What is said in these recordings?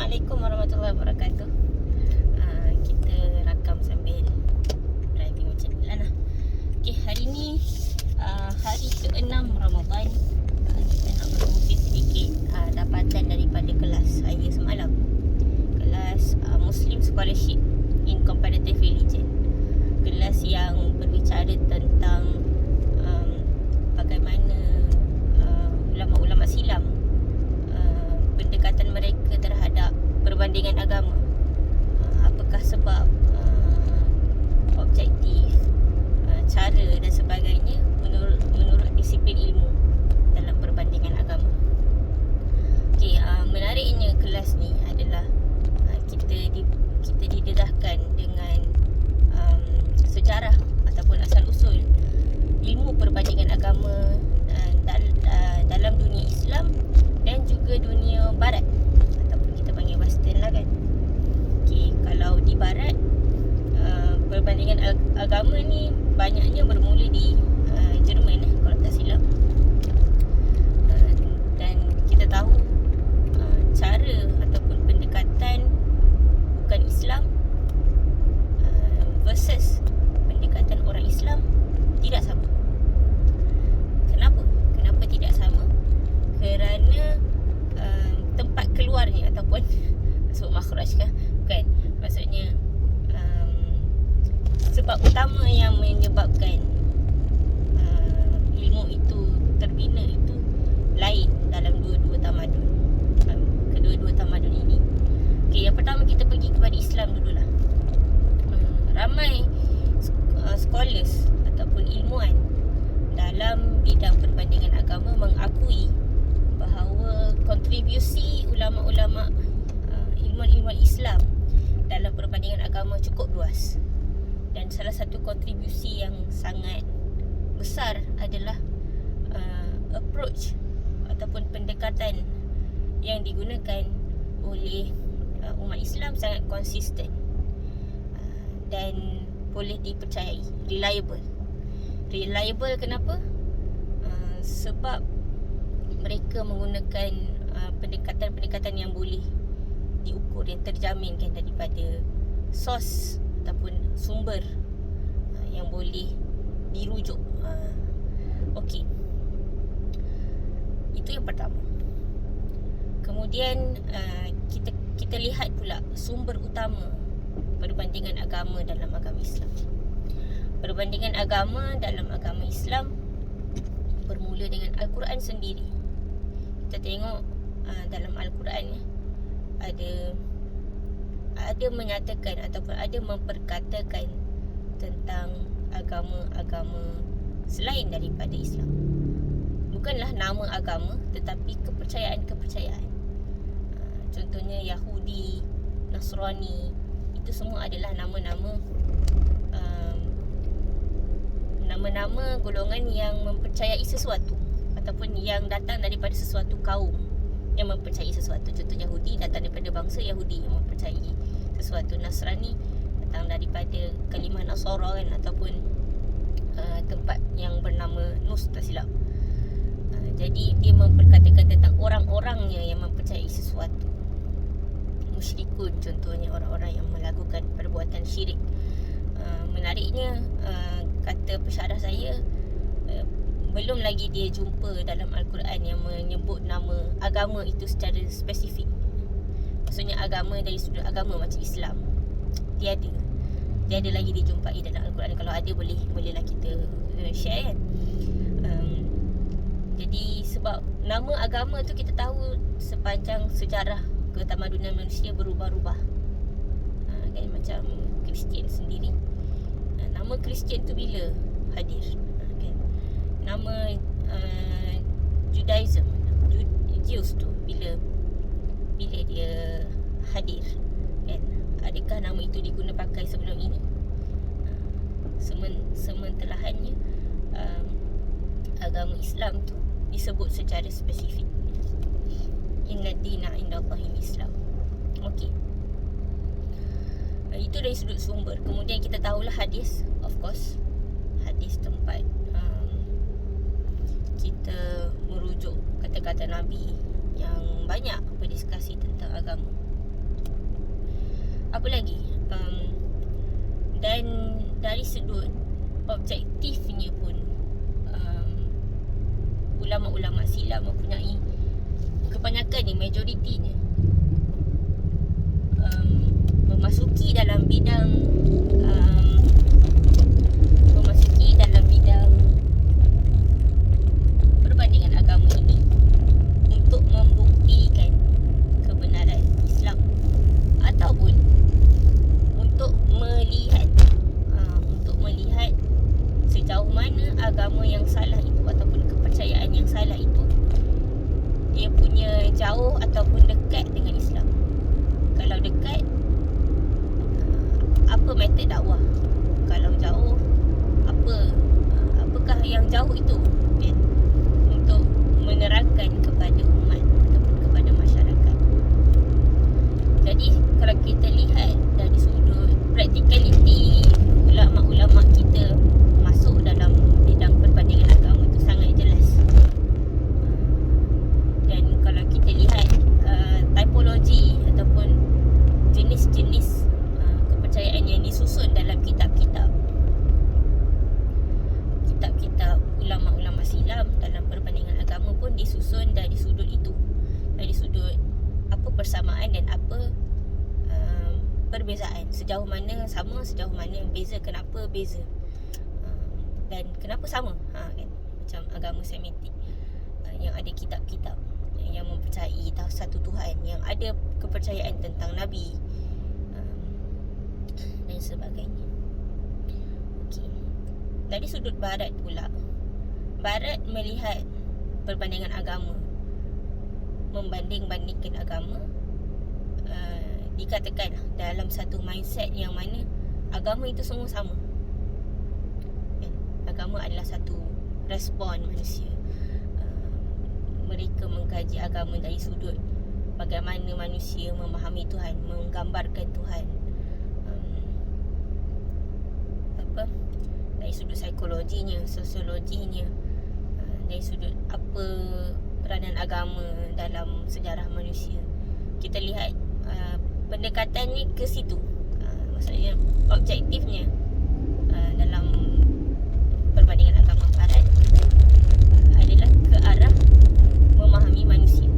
Assalamualaikum warahmatullahi wabarakatuh. Kita rakam sambil driving macam ni lah. Okay, hari ni hari ke-6 Ramadan. Kita nak berkongsi sedikit dapatan daripada kelas saya semalam. Kelas Muslim Scholarship in Comparative Religion. Kelas yang berbicara tentang bagaimana ulama-ulama silam, pendekatan mereka terhadap perbandingan agama. Apakah sebab, objektif, cara dan sebagainya menurut disiplin ilmu dalam perbandingan agama. Okey, menariknya kelas ni adalah kita didedahkan dengan sejarah ataupun asal-usul ilmu perbandingan agama dalam dunia Islam dan juga dunia barat ataupun kita panggil western lah kan. Okay, kalau di barat, perbandingan agama ni banyaknya bermula di Jerman kalau tak silap. Dan kita tahu cara ataupun pendekatan bukan Islam versus pendekatan orang Islam tidak sama. Kenapa tidak sama? Kerana tempat keluarnya ataupun sebut makhraj kah? Bukan. Maksudnya sebab utama yang menyebabkan ilmu itu terbina itu lain dalam dua-dua tamadun. Kedua-dua tamadun ini. Okay, yang pertama kita pergi kepada Islam dululah. Ramai scholars ataupun ilmuwan dalam bidang perbandingan agama mengakui bahawa kontribusi ulama-ulama, ilmuwan-ilmuwan Islam dalam perbandingan agama cukup luas. Dan salah satu kontribusi yang sangat besar adalah approach ataupun pendekatan yang digunakan oleh umat Islam sangat konsisten dan boleh dipercayai, reliable. Kenapa? Sebab mereka menggunakan pendekatan-pendekatan yang boleh diukur, yang terjaminkan daripada sos ataupun sumber yang boleh dirujuk. Okey, itu yang pertama. Kemudian kita lihat pula sumber utama perbandingan agama dalam agama Islam. Perbandingan agama dalam agama Islam bermula dengan Al-Quran sendiri. Kita tengok dalam Al-Quran ada menyatakan ataupun ada memperkatakan tentang agama-agama selain daripada Islam. Bukanlah nama agama tetapi kepercayaan-kepercayaan. Contohnya Yahudi, Nasrani, itu semua adalah nama-nama golongan yang mempercayai sesuatu ataupun yang datang daripada sesuatu kaum yang mempercayai sesuatu. Contoh Yahudi datang daripada bangsa Yahudi yang mempercayai sesuatu. Nasrani datang daripada kalimah Nasara kan, ataupun tempat yang bernama Nus tak silap. Jadi dia memperkatakan tentang orang-orangnya yang mempercayai sesuatu. Musyrikun contohnya, orang-orang yang melakukan perbuatan syirik. Menariknya, kata pensyarah saya, belum lagi dia jumpa dalam Al-Quran yang menyebut nama agama itu secara spesifik. Maksudnya agama dari sudut agama macam Islam. Dia ada lagi dijumpai dalam Al-Quran. Kalau ada bolehlah kita share kan. Jadi sebab nama agama tu kita tahu sepanjang sejarah ketamadunan manusia berubah-ubah. Kan macam Kristian sendiri. Nama Kristian tu bila hadir? Kan? Nama Judaism, Jews tu bila dia hadir? Kan? Adakah nama itu diguna pakai sebelum ini? Sementelahannya agama Islam tu disebut secara spesifik. Inna dina indallahil Islam. Okey. Itu dari sudut sumber. Kemudian kita tahulah hadis, of course. Hadis tempat kita merujuk kata-kata Nabi yang banyak berdiskusi tentang agama. Apa lagi? Dan dari sudut objektifnya pun, ulama-ulama silam mempunyai kebanyakan ni, majoritinya memasuki dalam bidang perbandingan agama ini untuk membuktikan kebenaran Islam ataupun untuk melihat sejauh mana agama yang salah itu ataupun kepercayaan yang salah itu dia punya jauh ataupun dekat dengan Islam. Kalau dekat, apa metod dakwah? Kalau jauh, apakah yang jauh itu untuk menerangkan kepada umat ataupun kepada masyarakat. Jadi kalau kita lihat dari sudut practicality, ulama-ulama kita masuk dalam bidang perbandingan agama itu sangat jelas. Dan kalau kita lihat typology ataupun jenis-jenis kepercayaan yang disusun dalam kitab-kitab ulama-ulama silam dalam perbandingan agama pun disusun dari sudut itu, dari sudut apa persamaan dan apa perbezaan, sejauh mana sama, sejauh mana beza, kenapa beza, dan kenapa sama, kan? Macam agama Semitik yang ada kitab-kitab yang mempercayai satu Tuhan, yang ada kepercayaan tentang Nabi dan sebagainya. Okey. Dari sudut barat pula, barat melihat perbandingan agama, membanding-bandingkan agama, dikatakan dalam satu mindset yang mana agama itu semua sama. Agama adalah satu respon manusia. Mereka mengkaji agama dari sudut bagaimana manusia memahami Tuhan, menggambarkan Tuhan, dari sudut psikologinya, sosiologinya, dari sudut apa peranan agama dalam sejarah manusia. Kita lihat pendekatannya ke situ, maksudnya objektifnya dalam perbandingan agama barat adalah ke arah memahami manusia.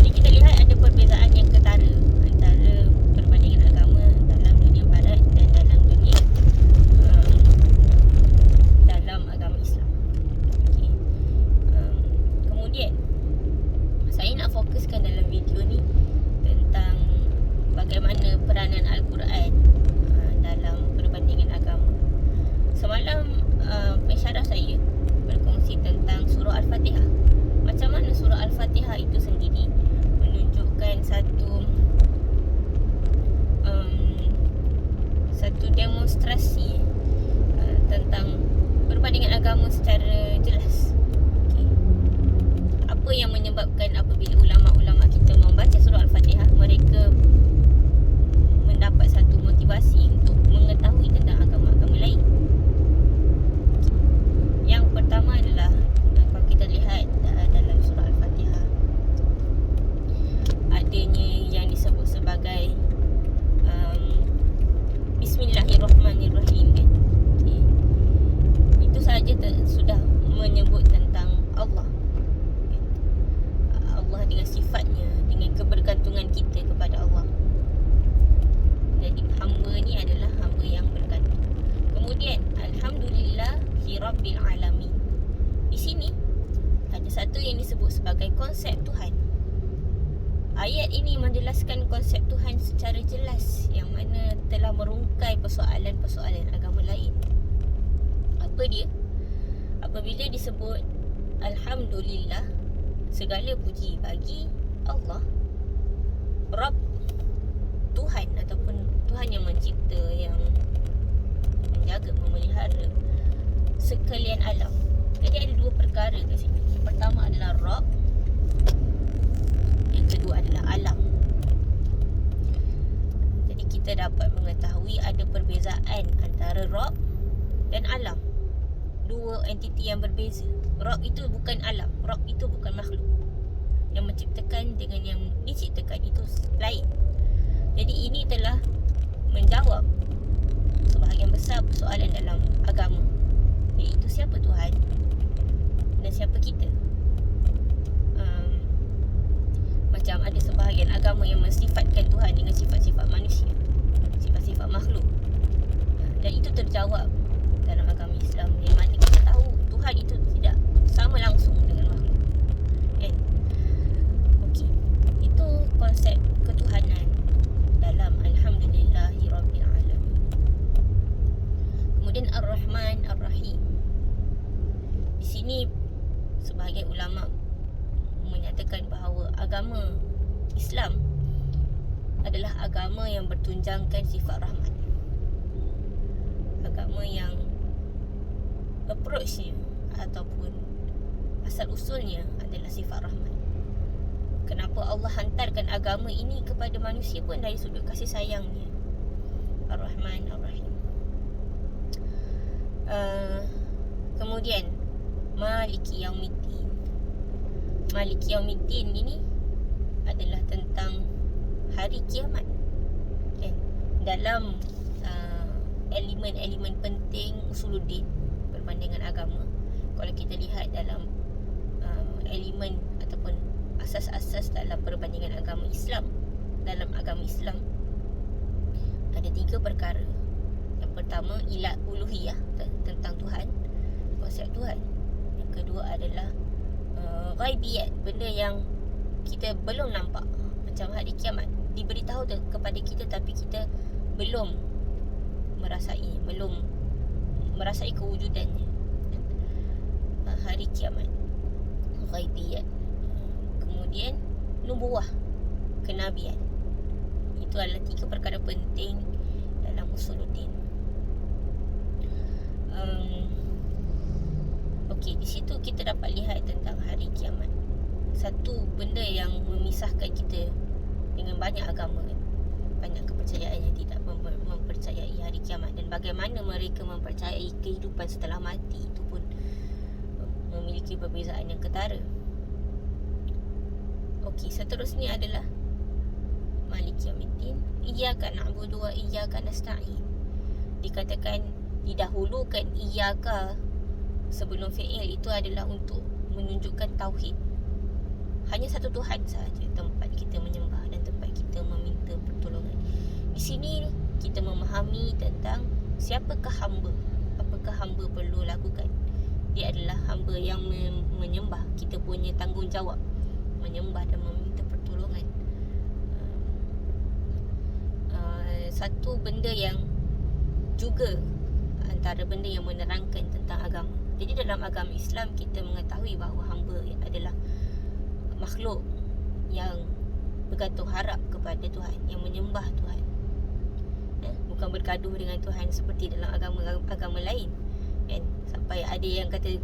Jadi kita lihat ada perbezaan yang ketara antara perbandingan agama dalam dunia barat dan dalam dunia dalam agama Islam. Okay. Kemudian saya nak fokuskan dalam video ni tentang bagaimana peranan Al-Quran dalam perbandingan agama. Semalam pensyarah saya berkongsi tentang surah Al-Fatihah. Macam mana surah Al-Fatihah itu sendiri menunjukkan satu demonstrasi tentang perbandingan agama secara jelas. Okay. Apa yang menyebabkan apabila ulama-ulama kita membaca surah Al-Fatihah, mereka mendapat satu motivasi untuk mengetahui tentang agama-agama lain. Yang pertama adalah, kalau kita lihat dalam surah Al-Fatihah, adanya yang disebut sebagai Bismillahirrahmanirrahim, kan? Okay. Itu sahaja sudah menyebut tentang Allah, kan? Allah dengan sifatnya, dengan kebergantungan kita kepada Allah. Jadi hamba ni adalah hamba yang bergantung. Kemudian Alhamdulillahi Rabbil Alamin. Di sini ada satu yang disebut sebagai konsep Tuhan. Ayat ini menjelaskan konsep Tuhan secara jelas, yang mana telah merungkai persoalan-persoalan agama lain. Apa dia? Apabila disebut Alhamdulillah, segala puji bagi Allah, Rabb, Tuhan ataupun Tuhan yang mencipta, yang menjaga, memelihara sekalian alam. Jadi ada dua perkara kat sini. Pertama adalah Rabb, yang kedua adalah alam. Jadi kita dapat mengetahui ada perbezaan antara Rabb dan alam. Dua entiti yang berbeza. Rabb itu bukan alam, Rabb itu bukan makhluk. Yang menciptakan dengan yang diciptakan itu lain. Jadi ini telah menjawab sebahagian besar persoalan dalam agama, iaitu siapa Tuhan dan siapa kita. Macam ada sebahagian agama yang mensifatkan Tuhan dengan sifat-sifat manusia, sifat-sifat makhluk, dan itu terjawab dalam agama Islam, yang mana kita tahu Tuhan itu tidak sama langsung dengan makhluk, kan? Okey, itu konsep ketuhanan dalam Alhamdulillahirabbil alamin. Kemudian Ar-Rahman Ar-Rahim. Di sini sebahagian ulama menyatakan bahawa agama Islam adalah agama yang bertunjangkan sifat rahmat. Agama yang approach-nya ataupun asal usulnya adalah sifat rahmat. Kenapa Allah hantarkan agama ini kepada manusia pun dari sudut kasih sayangnya. Ar-Rahman Ar-Rahim. Kemudian Maliki Yaumiddin. Maliki Yaumiddin ini adalah tentang hari kiamat, kan? Dalam elemen-elemen penting usuluddin berbandingan agama, kalau kita lihat dalam elemen ataupun asas-asas dalam perbandingan agama Islam, dalam agama Islam ada 3 perkara. Yang pertama ilah uluhiyah, tentang Tuhan, konsep Tuhan. Yang kedua adalah ghaibiyat, benda yang kita belum nampak, macam hari kiamat diberitahu kepada kita tapi kita belum merasai kewujudannya. Hari kiamat, ghaibiyat. Kemudian nubuwah, kenabian. Itu adalah 3 perkara penting dalam usuluddin. Okey, di situ kita dapat lihat tentang hari kiamat. Satu benda yang memisahkan kita dengan banyak agama, banyak kepercayaan yang tidak mempercayai hari kiamat, dan bagaimana mereka mempercayai kehidupan setelah mati itu pun memiliki perbezaan yang ketara. Okey, seterusnya adalah Maliki Yaumiddin, iyyaka na'budu wa iyyaka nasta'in. Dikatakan didahulukan iyyaka sebelum fi'il itu adalah untuk menunjukkan tauhid. Hanya satu Tuhan sahaja tempat kita menyembah dan tempat kita meminta pertolongan. Di sini kita memahami tentang siapakah hamba, apakah hamba perlu lakukan. Dia adalah hamba yang menyembah. Kita punya tanggungjawab menyembah dan meminta pertolongan. Satu benda yang juga antara benda yang menerangkan tentang agama. Jadi dalam agama Islam kita mengetahui bahawa hamba adalah makhluk yang bergantung harap kepada Tuhan, yang menyembah Tuhan, bukan bergaduh dengan Tuhan seperti dalam agama lain, kan? Sampai ada yang kata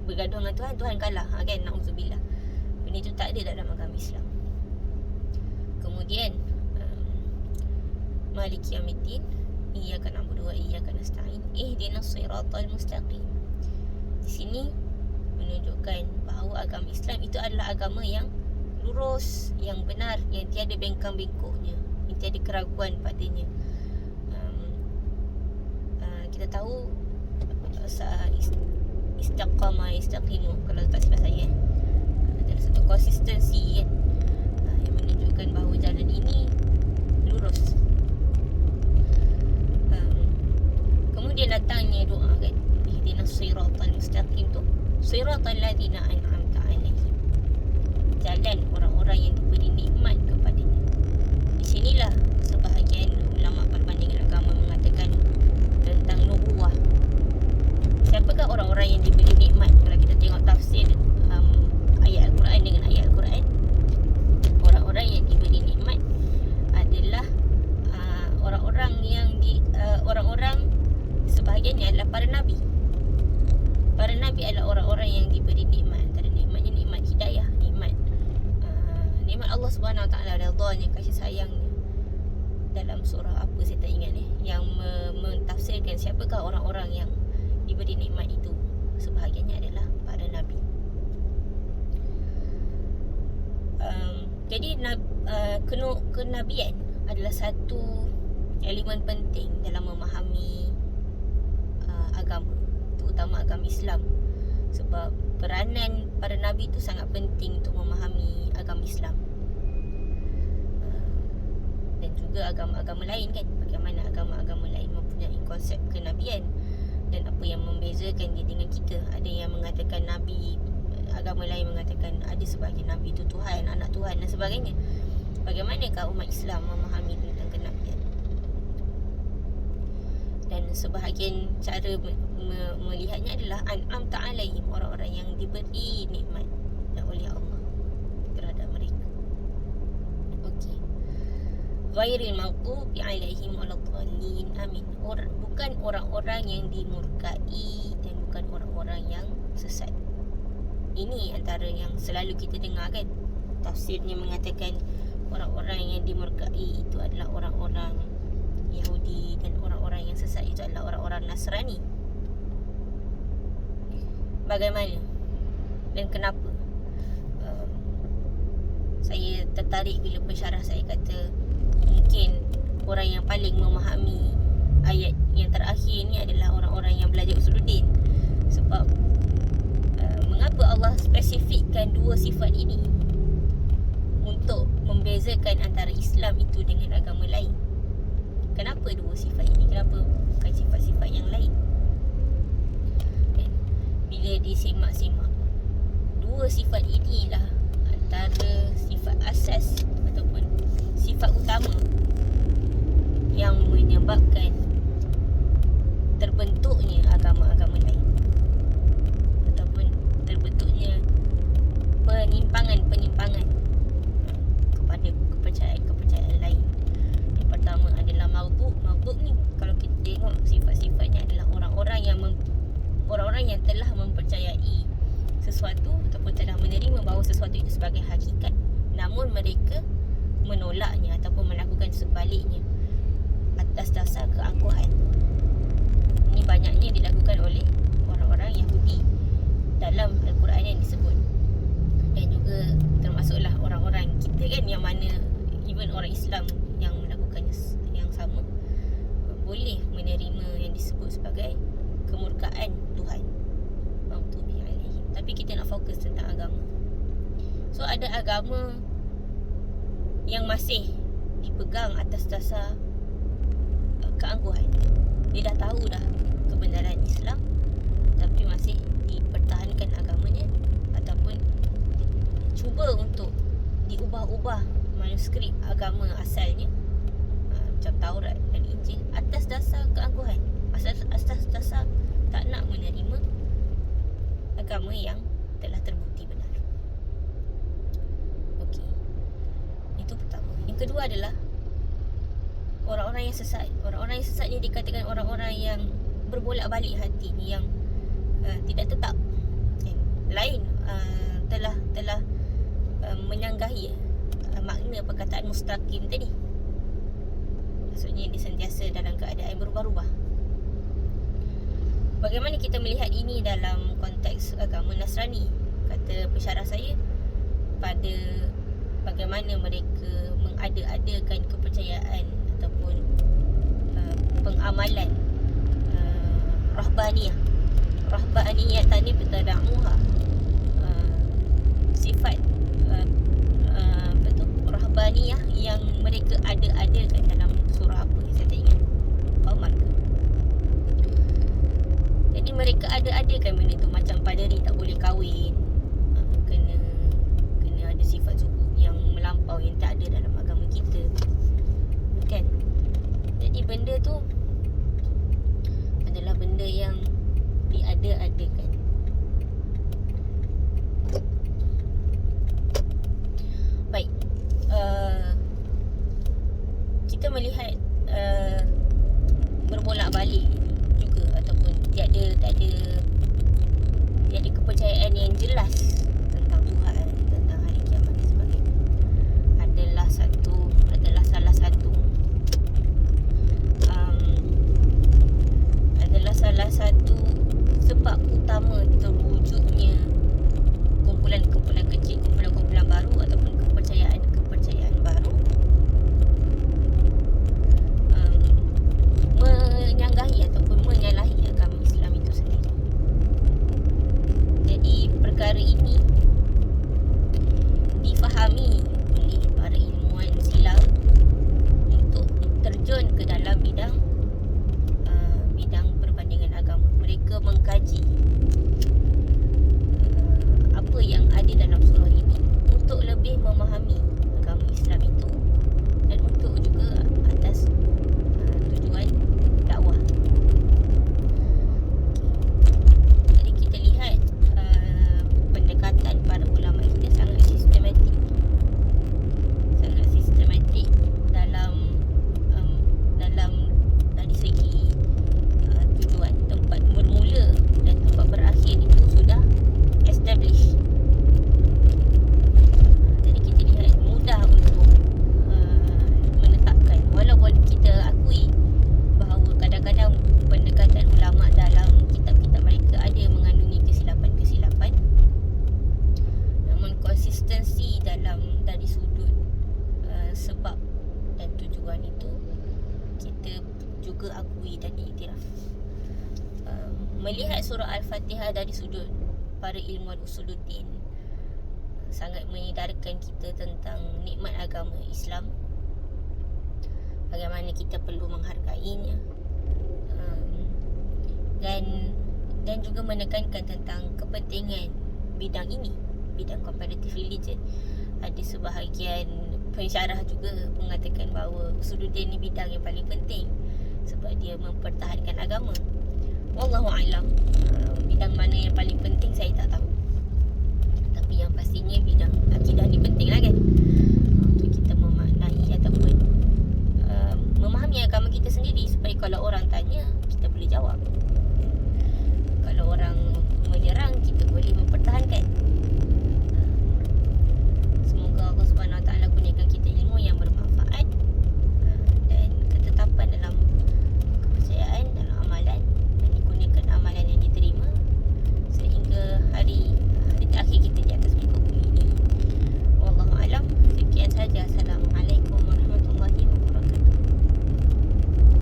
bergaduh dengan Tuhan, Tuhan kalah, kan? Na'udzubillah. Benda itu tak ada dalam agama Islam. Kemudian Maliki Yaumiddin, iyyaka na'budu wa iyyaka nasta'in, ihdinas siratal mustaqim. Di sini menunjukkan bahawa agama Islam itu adalah agama yang lurus, yang benar, yang tiada bengkang-bengkoknya, yang tiada keraguan padanya. Kita tahu istiqamah, istaqimu, kalau tak silap saya, ada satu konsistensi, kan? Yang menunjukkan bahawa jalan ini lurus. Kemudian datangnya doa, kan? Ihdinas siratal mustaqim tu, siratal ladzina an'amta 'alaihim, jalan orang-orang yang diberi nikmat kepadanya. Di sinilah sebahagian ulama perbandingan agama mengatakan tentang nubuwah. Siapakah orang-orang yang diberi nikmat? Kalau kita tengok tafsir ayat Al-Quran dengan ayat Al-Quran, orang-orang yang diberi nikmat adalah orang-orang yang orang-orang sebahagiannya adalah para nabi. Para nabi adalah orang-orang yang diberi nikmat. Antara nikmatnya nikmat hidayah, nikmat Allah Subhanahu Wa Taala, redha-Nya, kasih sayangnya. Dalam surah apa saya tak ingat yang mentafsirkan siapakah orang-orang yang diberi nikmat itu, sebahagiannya adalah para nabi. Jadi kenabian adalah satu elemen penting dalam memahami agama, terutama agama Islam. Sebab peranan para Nabi itu sangat penting untuk memahami agama Islam. Dan juga agama-agama lain kan, bagaimana agama-agama lain mempunyai konsep kenabian dan apa yang membezakan dia dengan kita. Ada yang mengatakan Nabi, agama lain mengatakan ada sebahagian Nabi itu Tuhan, anak Tuhan dan sebagainya. Bagaimanakah umat Islam memahami tentang kenabian? Dan sebahagian cara melihatnya adalah an'amta alaihim, orang-orang yang diberi nikmat oleh Allah terhadap mereka. Okey. Ghairil maghdubi alaihim waladdallin. Amin. Bukan orang-orang yang dimurkai dan bukan orang-orang yang sesat. Ini antara yang selalu kita dengar kan. Tafsirnya mengatakan orang-orang yang dimurkai itu adalah orang-orang Yahudi dan orang-orang yang sesat itu adalah orang-orang Nasrani. Bagaimana dan kenapa? Saya tertarik bila pensyarah saya kata mungkin orang yang paling memahami ayat yang terakhir ni adalah orang-orang yang belajar usuluddin. Sebab mengapa Allah spesifikkan dua sifat ini untuk membezakan antara Islam itu dengan agama lain? Kenapa dua sifat ini? Kenapa bukan sifat-sifat yang lain? Bila disimak-simak, dua sifat inilah antara sifat asas ataupun sifat utama yang menyebabkan terbentuknya agama-agama lain ataupun terbentuknya penyimpangan-penyimpangan kepada kepercayaan-kepercayaan lain. Yang pertama adalah maghdub. Maghdub ni kalau kita tengok sifat-sifatnya adalah orang-orang yang telah mempercayai sesuatu ataupun telah menerima bahawa sesuatu itu sebagai hakikat, namun mereka menolaknya ataupun melakukan sebaliknya atas dasar keangkuhan. Ini banyaknya dilakukan oleh orang-orang Yahudi dalam Al-Quran yang disebut, dan juga termasuklah orang-orang kita kan, yang mana even orang Islam yang melakukan yang sama boleh menerima yang disebut sebagai kemurkaan Tuhan. Tapi kita nak fokus tentang agama. So ada agama yang masih dipegang atas dasar keangkuhan. Dia dah tahu dah kebenaran Islam, tapi masih dipertahankan agamanya ataupun cuba untuk diubah-ubah manuskrip agama asalnya, macam Taurat dan Injil, atas dasar keangkuhan, atas dasar tak nak menerima agama yang telah terbukti benar. Okey. Itu pertama. Yang kedua adalah orang-orang yang sesat. Orang-orang yang sesat ni dikatakan orang-orang yang berbolak-balik hati ni, yang tidak tetap. Lain telah menyanggahi makna perkataan mustaqim tadi. Maksudnya dia sentiasa dalam keadaan berubah-ubah. Bagaimana kita melihat ini dalam konteks agama Nasrani? Kata pensyarah saya, pada bagaimana mereka mengada-adakan kepercayaan ataupun pengamalan rahbaniyah tani betada'uha, sifat rahbaniyah yang mereka ada-adakan dalam surah apa yang saya tak ingat, Qamar. Jadi mereka ada-adakan benda tu, macam paderi tak boleh kahwin, kena ada sifat zuhud yang melampau yang tak ada dalam agama kita, kan? Jadi benda tu adalah benda yang diada-adakan. Baik, kita melihat berbolak-balik juga, ataupun tiada kepercayaan yang jelas tentang Tuhan, tentang hari kiamat dan sebagainya, adalah salah satu sebab utama terwujudnya kumpulan-kumpulan kecil, kumpulan-kumpulan baru ataupun kepercayaan baru juga akui dan iktiraf. Melihat surah Al-Fatihah dari sudut para ilmuwan usuluddin sangat menyedarkan kita tentang nikmat agama Islam, bagaimana kita perlu menghargainya, dan juga menekankan tentang kepentingan bidang ini, bidang comparative religion. Ada sebahagian pensyarah juga mengatakan bahawa usuluddin ni bidang yang paling penting sebab dia mempertahankan agama. Wallahu a'lam. Bidang mana yang paling penting saya tak tahu. Tapi yang pastinya bidang akidah ni penting lah kan.